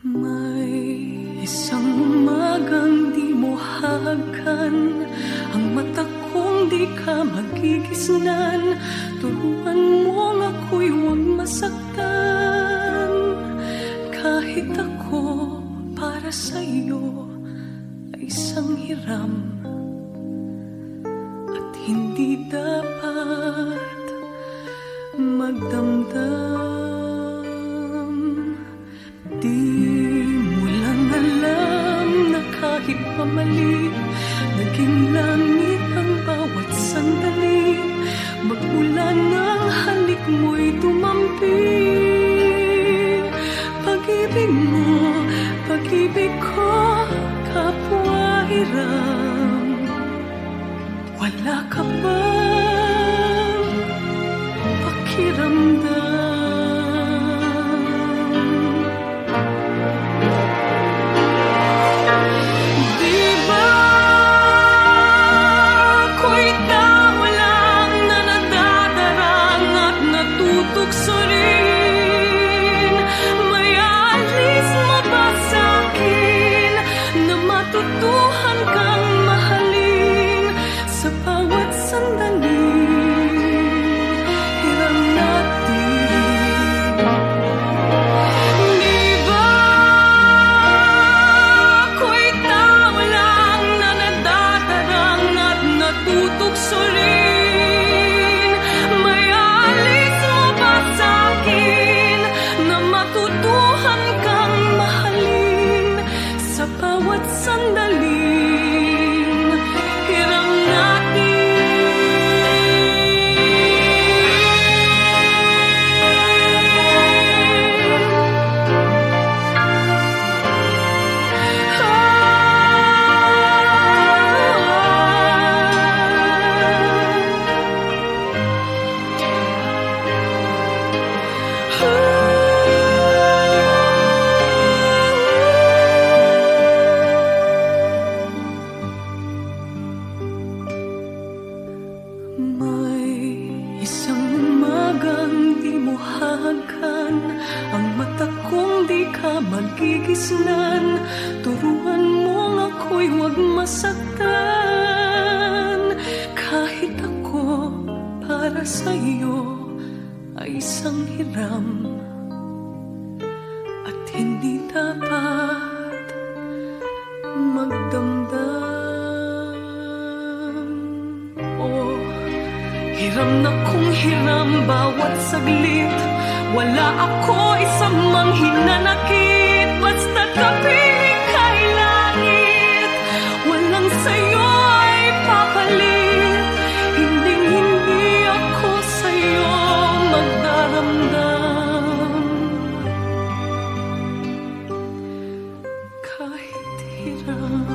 May isang umagang di mo hagan, ang mata kong di ka magigisnan. Turuan mong ako'y huwag masaktan. Kahit ako para sa'yo ay isang hiram, at hindi dapat magdamdam. Kahit pamali, naging langit ang bawat sandali. Magmula ng halik mo'y tumampi. Pag-ibig mo, pag-ibig ko, kapwa hiram. Wala ka bang pakiramdam? Ang mata kong di ka magigisnan. Turuan mong ako'y huwag masaktan. Kahit ako para sa'yo ay isang hiram, at hindi dapat magdamdam. Oh, hiram na kung hiram bawat saglit. Wala ako isang mang hinanakit, basta't kapiling kay langit. Walang sa'yo ay papalit, hindi ako sa'yo magdaramdam. Kahit hirap.